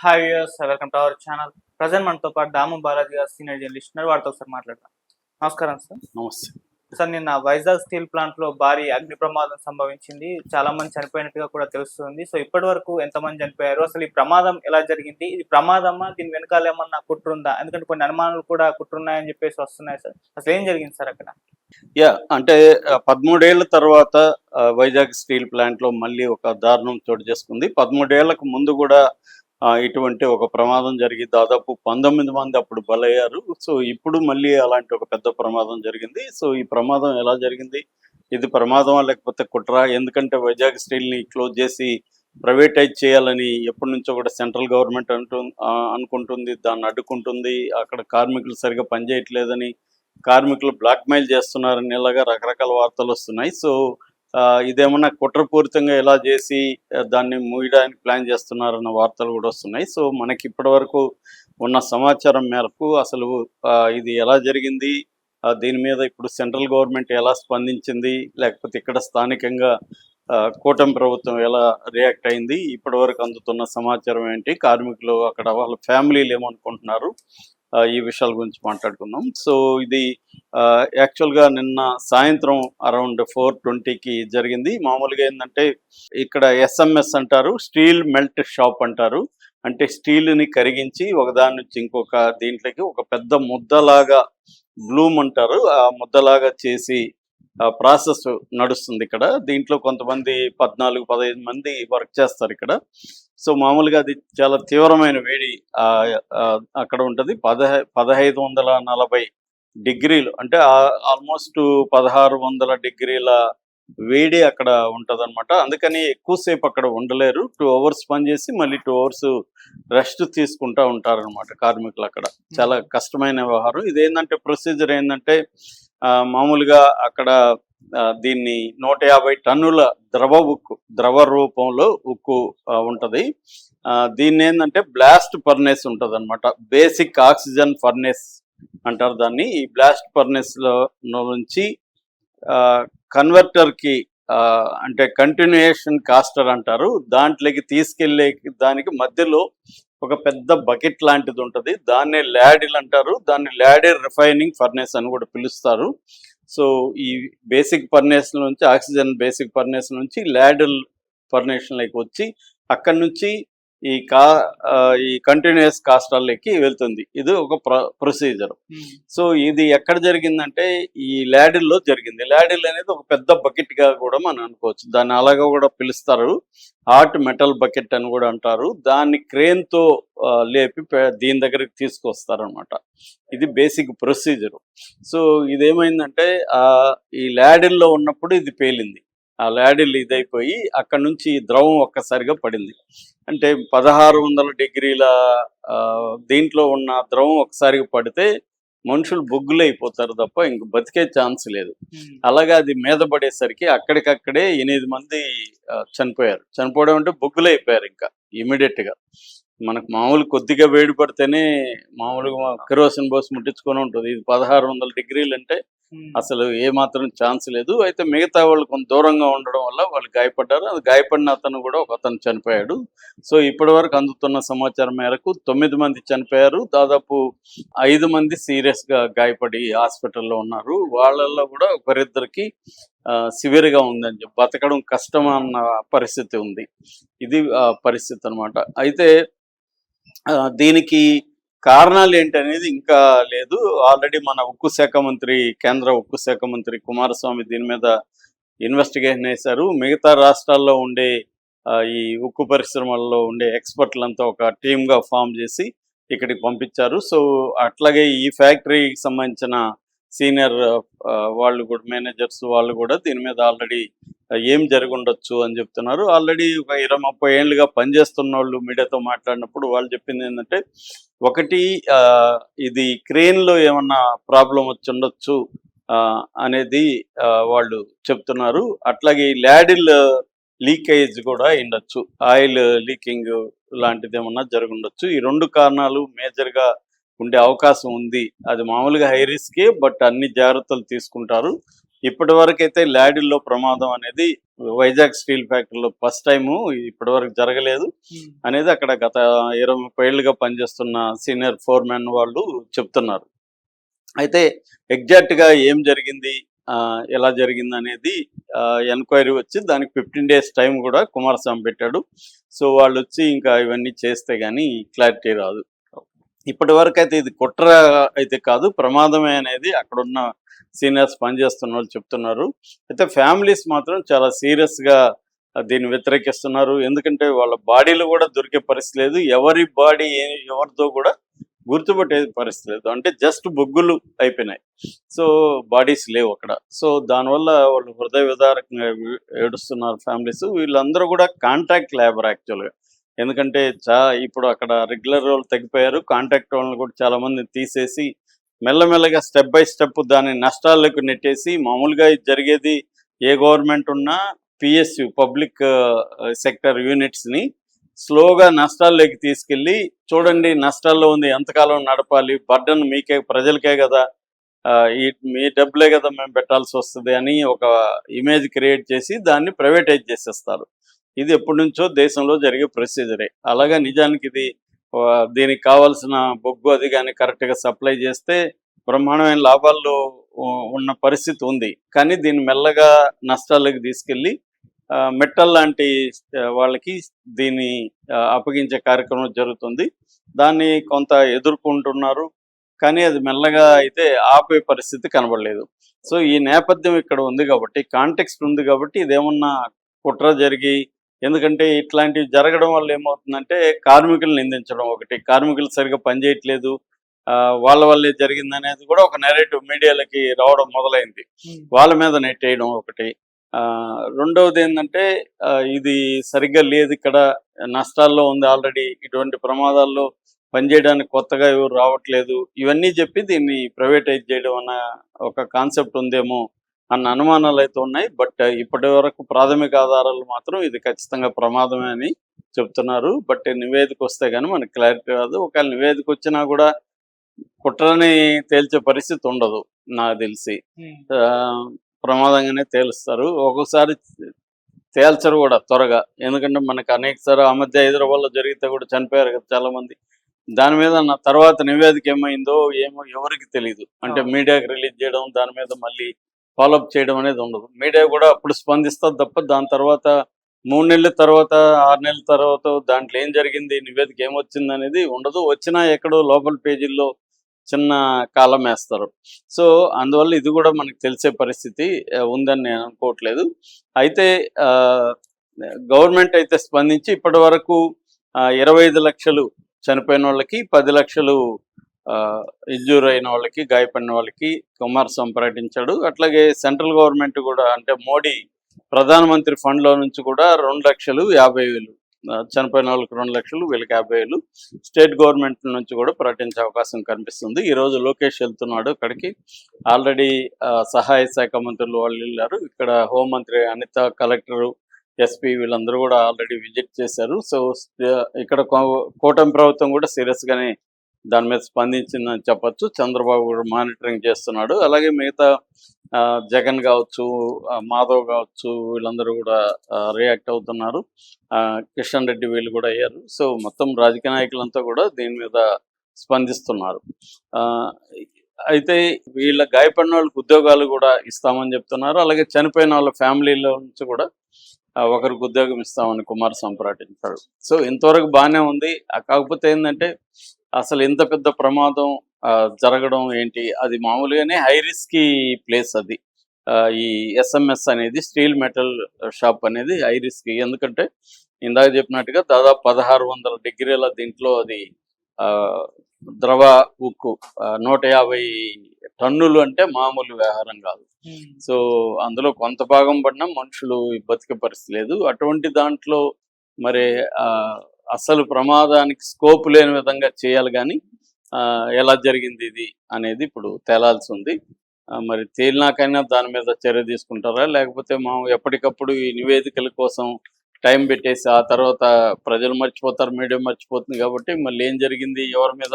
Hi viewers, welcome to our channel. Present మనతో పాటు దాము బాలాజీ గారు సీనియర్ జర్నలిస్ట్ ఉన్నారు. వారితో ఒకసారి మాట్లాడదాం. నమస్కారం సార్. నమస్తే. సార్, నిన్న వైజాగ్ స్టీల్ ప్లాంట్ లో భారీ అగ్ని ప్రమాదం సంభవించింది. చాలా మంది చనిపోయినట్టుగా కూడా తెలుస్తుంది. సో ఇప్పటి వరకు ఎంతమంది చనిపోయారు, అసలు ఈ ప్రమాదం ఎలా జరిగింది, ఇది ప్రమాదమా, దీని వెనకాల ఏమన్నా కుట్రుందా? ఎందుకంటే కొన్ని అనుమానాలు కూడా కుట్రున్నాయని చెప్పేసి వస్తున్నాయి సార్. అసలు ఏం జరిగింది సార్ అక్కడ? అంటే 13 ఏళ్ల తర్వాత వైజాగ్ స్టీల్ ప్లాంట్ లో మళ్ళీ ఒక దారుణం చోటు చేసుకుంది. 13 ఏళ్లకు ముందు కూడా ఇటువంటి ఒక ప్రమాదం జరిగి దాదాపు 19 మంది అప్పుడు బలయ్యారు. సో ఇప్పుడు మళ్ళీ అలాంటి ఒక పెద్ద ప్రమాదం జరిగింది. సో ఈ ప్రమాదం ఎలా జరిగింది, ఇది ప్రమాదమా లేకపోతే కుట్రా? ఎందుకంటే వైజాగ్ స్టీల్ ని క్లోజ్ చేసి ప్రైవేటైజ్ చేయాలని ఎప్పటి నుంచో కూడా సెంట్రల్ గవర్నమెంట్ అనుకుంటుంది, దాన్ని అడ్డుకుంటుంది. అక్కడ కార్మికులు సరిగా పనిచేయట్లేదని, కార్మికులు బ్లాక్మెయిల్ చేస్తున్నారని ఇలాగా రకరకాల వార్తలు వస్తున్నాయి. సో ఇదేమన్నా కుట్రపూరితంగా ఎలా చేసి దాన్ని మూయడానికి ప్లాన్ చేస్తున్నారన్న వార్తలు కూడా వస్తున్నాయి. సో మనకి ఇప్పటి వరకు ఉన్న సమాచారం మేరకు అసలు ఇది ఎలా జరిగింది, దీని మీద ఇప్పుడు సెంట్రల్ గవర్నమెంట్ ఎలా స్పందించింది, లేకపోతే ఇక్కడ స్థానికంగా కూటమి ప్రభుత్వం ఎలా రియాక్ట్ అయింది, ఇప్పటి వరకు అందుతున్న సమాచారం ఏంటి, కార్మికులు అక్కడ వాళ్ళ ఫ్యామిలీలు ఏమనుకుంటున్నారు, ఈ విషయాల గురించి మాట్లాడుకుందాం. సో ఇది యాక్చువల్గా నిన్న సాయంత్రం అరౌండ్ 4:20కి జరిగింది. మామూలుగా ఏంటంటే ఇక్కడ ఎస్ఎంఎస్ అంటారు, స్టీల్ మెల్ట్ షాప్ అంటారు. అంటే స్టీల్ని కరిగించి ఒకదాని నుంచి ఇంకొక దీంట్లోకి ఒక పెద్ద ముద్దలాగా, బ్లూమ్ అంటారు, ఆ ముద్దలాగా చేసి ప్రాసెస్ నడుస్తుంది ఇక్కడ. దీంట్లో కొంతమంది 14-15 మంది వర్క్ చేస్తారు ఇక్కడ. సో మామూలుగా అది చాలా తీవ్రమైన వేడి అక్కడ ఉంటుంది. 1540 డిగ్రీలు, అంటే ఆల్మోస్ట్ 1600 డిగ్రీల వేడి అక్కడ ఉంటుంది అనమాట. అందుకని ఎక్కువసేపు అక్కడ ఉండలేరు. 2 అవర్స్ పనిచేసి మళ్ళీ 2 అవర్స్ రెస్ట్ తీసుకుంటూ ఉంటారనమాట కార్మికులు. అక్కడ చాలా కష్టమైన వ్యవహారం. ఇదేంటంటే ప్రొసీజర్ ఏంటంటే మామూలుగా అక్కడ దీన్ని 150 టన్నుల ద్రవ రూపంలో ఉక్కు ఉంటుంది. దీన్ని ఏంటంటే బ్లాస్ట్ ఫర్నేస్ ఉంటుంది అనమాట. బేసిక్ ఆక్సిజన్ ఫర్నేస్ అంటారు దాన్ని. ఈ బ్లాస్ట్ ఫర్నేస్ లో నుంచి కన్వర్టర్కి అంటే కంటిన్యూయేషన్ కాస్టర్ అంటారు, దాంట్లోకి తీసుకెళ్లే దానికి మధ్యలో ఒక పెద్ద బకెట్ లాంటిది ఉంటుంది. దాన్నే ల్యాడిల్ అంటారు. దాన్ని ల్యాడిల్ రిఫైనింగ్ ఫర్నేస్ అని కూడా పిలుస్తారు. సో ఈ బేసిక్ ఫర్నేస్ నుంచి, ఆక్సిజన్ బేసిక్ ఫర్నేస్ నుంచి ల్యాడిల్ ఫర్నేషన్లోకి వచ్చి అక్కడి నుంచి ఈ కంటిన్యూస్ కాస్టర్లకి వెళ్తుంది. ఇది ఒక ప్రొసీజర్. సో ఇది ఎక్కడ జరిగిందంటే ఈ ల్యాడిల్లో జరిగింది. ల్యాడిల్ అనేది ఒక పెద్ద బకెట్ గా కూడా మనం అనుకోవచ్చు. దాన్ని అలాగా కూడా పిలుస్తారు, హాట్ మెటల్ బకెట్ అని కూడా అంటారు. దాన్ని క్రేన్ తో లేపి దీని దగ్గరికి తీసుకొస్తారు అనమాట. ఇది బేసిక్ ప్రొసీజర్. సో ఇదేమైందంటే ఈ ల్యాడిల్లో ఉన్నప్పుడు ఇది పేలింది. ఆ ల్యాడిల్ ఇదైపోయి అక్కడ నుంచి ద్రవం ఒక్కసారిగా పడింది. అంటే 1600 డిగ్రీల దీంట్లో ఉన్న ద్రవం ఒకసారిగా పడితే మనుషులు బొగ్గులు అయిపోతారు తప్ప ఇంక బతికే ఛాన్స్ లేదు. అలాగా అది మీద పడేసరికి అక్కడికక్కడే 8 మంది చనిపోయారు. చనిపోవడం అంటే బొగ్గులు అయిపోయారు ఇంకా ఇమీడియట్ గా. మనకు మామూలు కొద్దిగా వేడి పడితేనే మామూలుగా కెరోసిన్ పోసి ముట్టించుకొని ఉంటుంది. ఇది 1600 డిగ్రీలు అంటే అసలు ఏ మాత్రం ఛాన్స్ లేదు. అయితే మిగతా వాళ్ళు కొంత దూరంగా ఉండడం వల్ల వాళ్ళు గాయపడ్డారు. అది గాయపడిన అతను కూడా ఒక అతను చనిపోయాడు. సో ఇప్పటి వరకు అందుతున్న సమాచారం మేరకు 9 మంది చనిపోయారు. దాదాపు 5 మంది సీరియస్ గా గాయపడి హాస్పిటల్లో ఉన్నారు. వాళ్ళల్లో కూడా ఒకరిద్దరికి సివియర్ గా ఉందని చెప్పి, బతకడం కష్టం అన్న పరిస్థితి ఉంది. ఇది పరిస్థితి అనమాట. అయితే దీనికి కారణాలు ఏంటనేది ఇంకా లేదు. ఆల్రెడీ మన కేంద్ర ఉక్కు శాఖ మంత్రి కుమారస్వామి దీని మీద ఇన్వెస్టిగేషన్ వేశారు. మిగతా రాష్ట్రాల్లో ఉండే ఈ ఉక్కు పరిశ్రమల్లో ఉండే ఎక్స్పర్ట్లంతా ఒక టీమ్గా ఫామ్ చేసి ఇక్కడికి పంపించారు. సో అట్లాగే ఈ ఫ్యాక్టరీకి సంబంధించిన సీనియర్ వాళ్ళు కూడా, మేనేజర్స్ వాళ్ళు కూడా దీని మీద ఆల్రెడీ ఏం జరిగి ఉండొచ్చు అని చెప్తున్నారు. ఆల్రెడీ ఒక 20-30 ఏళ్ళుగా పనిచేస్తున్న వాళ్ళు మీడియాతో మాట్లాడినప్పుడు వాళ్ళు చెప్పింది ఏంటంటే, ఒకటి ఇది క్రేన్లో ఏమన్నా ప్రాబ్లం వచ్చి ఉండొచ్చు అనేది వాళ్ళు చెప్తున్నారు. అట్లాగే ల్యాడిల్ లీకేజ్ కూడా ఉండొచ్చు, ఆయిల్ లీకింగ్ లాంటిది ఏమన్నా జరిగి ఉండొచ్చు. ఈ 2 కారణాలు మేజర్గా ఉండే అవకాశం ఉంది. అది మామూలుగా హై రిస్కే, బట్ అన్ని జాగ్రత్తలు తీసుకుంటారు. ఇప్పటి వరకు అయితే ల్యాడిల్లో ప్రమాదం అనేది వైజాగ్ స్టీల్ ఫ్యాక్టరీలో ఫస్ట్ టైము, ఇప్పటి వరకు జరగలేదు అనేది అక్కడ గత 20-30 ఏళ్ళుగా పనిచేస్తున్న సీనియర్ ఫోర్మెన్ వాళ్ళు చెప్తున్నారు. అయితే ఎగ్జాక్ట్గా ఏం జరిగింది, ఎలా జరిగింది అనేది ఎంక్వైరీ వచ్చి దానికి 15 days టైం కూడా కుమారస్వామి పెట్టాడు. సో వాళ్ళు వచ్చి ఇంకా ఇవన్నీ చేస్తే కానీ క్లారిటీ రాదు. ఇప్పటి వరకు అయితే ఇది కుట్ర అయితే కాదు, ప్రమాదమే అనేది అక్కడున్న సీనియర్స్ పనిచేస్తున్న వాళ్ళు చెప్తున్నారు. అయితే ఫ్యామిలీస్ మాత్రం చాలా సీరియస్గా దీన్ని వ్యతిరేకిస్తున్నారు. ఎందుకంటే వాళ్ళ బాడీలు కూడా దొరికే పరిస్థితి లేదు, ఎవరి బాడీ ఎవరితో కూడా గుర్తుపట్టే పరిస్థితి లేదు. అంటే జస్ట్ బొగ్గులు అయిపోయినాయి, సో బాడీస్ లేవు అక్కడ. సో దానివల్ల వాళ్ళు హృదయ విదారకంగా ఏడుస్తున్నారు ఫ్యామిలీస్. వీళ్ళందరూ కూడా కాంట్రాక్ట్ లేబర్ యాక్చువల్గా. ఎందుకంటే ఇప్పుడు అక్కడ రెగ్యులర్ వాళ్ళు తగ్గిపోయారు, కాంట్రాక్ట్ వాళ్ళని కూడా చాలా మందిని తీసేసి మెల్లమెల్లగా స్టెప్ బై స్టెప్ దాన్ని నష్టాల్లోకి నెట్టేసి, మామూలుగా ఇది జరిగేది ఏ గవర్నమెంట్ ఉన్నా పిఎస్యు పబ్లిక్ సెక్టర్ యూనిట్స్ని స్లోగా నష్టాల్లోకి తీసుకెళ్ళి, చూడండి నష్టాల్లో ఉంది, ఎంతకాలం నడపాలి, బర్డన్ మీకే ప్రజలకే కదా, మీ డబ్బులే కదా మేము పెట్టాల్సి వస్తుంది అని ఒక ఇమేజ్ క్రియేట్ చేసి దాన్ని ప్రైవేటైజ్ చేసేస్తారు. ఇది ఎప్పటి నుంచో దేశంలో జరిగే ప్రొసీజరే. అలాగా నిజానికి ఇది దీనికి కావాల్సిన బొగ్గు అది కానీ కరెక్ట్గా సప్లై చేస్తే బ్రహ్మాండమైన లాభాల్లో ఉన్న పరిస్థితి ఉంది. కానీ దీన్ని మెల్లగా నష్టాల్లోకి తీసుకెళ్ళి మెట్టల్ లాంటి వాళ్ళకి దీన్ని అప్పగించే కార్యక్రమం జరుగుతుంది. దాన్ని కొంత ఎదుర్కొంటున్నారు, కానీ అది మెల్లగా అయితే ఆపే పరిస్థితి కనబడలేదు. సో ఈ నేపథ్యం ఇక్కడ ఉంది కాబట్టి, కాంటెక్స్ట్ ఉంది కాబట్టి, ఇదేమన్నా కుట్ర జరిగి, ఎందుకంటే ఇట్లాంటివి జరగడం వల్ల ఏమవుతుందంటే కార్మికులు నిందించడం ఒకటి, కార్మికులు సరిగ్గా పనిచేయట్లేదు, వాళ్ళ వల్లే జరిగింది అనేది కూడా ఒక నెరేటివ్ మీడియాలకి రావడం మొదలైంది, వాళ్ళ మీద నెట్టేయడం ఒకటి. రెండవది ఏంటంటే ఇది సరిగ్గా లేదు, ఇక్కడ నష్టాల్లో ఉంది ఆల్రెడీ, ఇటువంటి ప్రమాదాల్లో పనిచేయడానికి కొత్తగా ఎవరు రావట్లేదు, ఇవన్నీ చెప్పి దీన్ని ప్రైవేటైజ్ చేయడం అన్న ఒక కాన్సెప్ట్ ఉందేమో అన్న అనుమానాలు అయితే ఉన్నాయి. బట్ ఇప్పటి వరకు ప్రాథమిక ఆధారాలు మాత్రం ఇది ఖచ్చితంగా ప్రమాదమే అని చెప్తున్నారు. బట్ నివేదిక వస్తే కానీ మనకు క్లారిటీ రాదు. ఒకవేళ నివేదిక వచ్చినా కూడా కుట్రని తేల్చే పరిస్థితి ఉండదు నాకు తెలిసి. ప్రమాదంగానే తేలుస్తారు, ఒక్కోసారి తేల్చరు కూడా త్వరగా. ఎందుకంటే మనకు అనేకసారి ఆ మధ్య హైదరాబాద్లో జరిగితే కూడా చనిపోయారు కదా చాలా మంది. దాని మీద నా తర్వాత నివేదిక ఏమైందో ఏమో ఎవరికి తెలియదు. అంటే మీడియాకి రిలీజ్ చేయడం, దాని మీద మళ్ళీ ఫాలోఅప్ చేయడం అనేది ఉండదు. మీడియా కూడా అప్పుడు స్పందిస్తుంది తప్ప దాని తర్వాత 3 నెలల తర్వాత 6 నెలల తర్వాత దాంట్లో ఏం జరిగింది, నివేదిక ఏమొచ్చింది అనేది ఉండదు. వచ్చినా ఎక్కడో లోపల పేజీల్లో చిన్న కాలం వేస్తారు. సో అందువల్ల ఇది కూడా మనకు తెలిసే పరిస్థితి ఉందని నేను అనుకోవట్లేదు. అయితే గవర్నమెంట్ అయితే స్పందించి ఇప్పటి వరకు 25 లక్షలు చనిపోయిన వాళ్ళకి, 10 లక్షలు ఇంజూర్ అయిన వాళ్ళకి, గాయపడిన వాళ్ళకి కుమారస్వామి ప్రకటించాడు. అట్లాగే సెంట్రల్ గవర్నమెంట్ కూడా, అంటే మోడీ ప్రధానమంత్రి ఫండ్లో నుంచి కూడా 2,50,000 చనిపోయిన వాళ్ళకి 2 లక్షలు, వీళ్ళకి 50,000 స్టేట్ గవర్నమెంట్ నుంచి కూడా ప్రకటించే అవకాశం కనిపిస్తుంది. ఈరోజు లోకేష్ వెళ్తున్నాడు అక్కడికి. ఆల్రెడీ సహాయ శాఖ మంత్రులు వాళ్ళు వెళ్ళారు. ఇక్కడ హోంమంత్రి అనిత, కలెక్టరు, ఎస్పీ వీళ్ళందరూ కూడా ఆల్రెడీ విజిట్ చేశారు. సో ఇక్కడ కూటమి ప్రభుత్వం కూడా సీరియస్గానే దాని మీద స్పందించిందని చెప్పచ్చు. చంద్రబాబు కూడా మానిటరింగ్ చేస్తున్నాడు. అలాగే మిగతా జగన్ కావచ్చు, మాధవ్ కావచ్చు, వీళ్ళందరూ కూడా రియాక్ట్ అవుతున్నారు. కిషన్ రెడ్డి వీళ్ళు కూడా అయ్యారు. సో మొత్తం రాజకీయ నాయకులంతా కూడా దీని మీద స్పందిస్తున్నారు. అయితే వీళ్ళ గాయపడిన వాళ్ళకి ఉద్యోగాలు కూడా ఇస్తామని చెప్తున్నారు. అలాగే చనిపోయిన వాళ్ళ ఫ్యామిలీలో నుంచి కూడా ఒకరికి ఉద్యోగం ఇస్తామని కుమారస్వామి ప్రకటించాడు. సో ఇంతవరకు బాగానే ఉంది. కాకపోతే ఏంటంటే అసలు ఇంత పెద్ద ప్రమాదం జరగడం ఏంటి, అది మామూలుగానే హై రిస్కీ ప్లేస్ అది. ఈ ఎస్ఎంఎస్ అనేది, స్టీల్ మెటల్ షాప్ అనేది హై రిస్కీ. ఎందుకంటే ఇందాక చెప్పినట్టుగా దాదాపు 1600 డిగ్రీల దీంట్లో అది ద్రవ ఉక్కు 150 టన్నులు అంటే మామూలు వ్యవహారం కాదు. సో అందులో కొంత భాగం పడినా మనుషులు బతికే పరిస్థితి లేదు. అటువంటి దాంట్లో మరి అసలు ప్రమాదానికి స్కోప్ లేని విధంగా చేయాలి, కానీ ఎలా జరిగింది ఇది అనేది ఇప్పుడు తేలాల్సి ఉంది. మరి తేలినాకైనా దాని మీద చర్య తీసుకుంటారా, లేకపోతే ఎప్పటికప్పుడు ఈ నివేదికల కోసం టైం పెట్టేసి ఆ తర్వాత ప్రజలు మర్చిపోతారు, మీడియా మర్చిపోతుంది కాబట్టి మళ్ళీ ఏం జరిగింది, ఎవరి మీద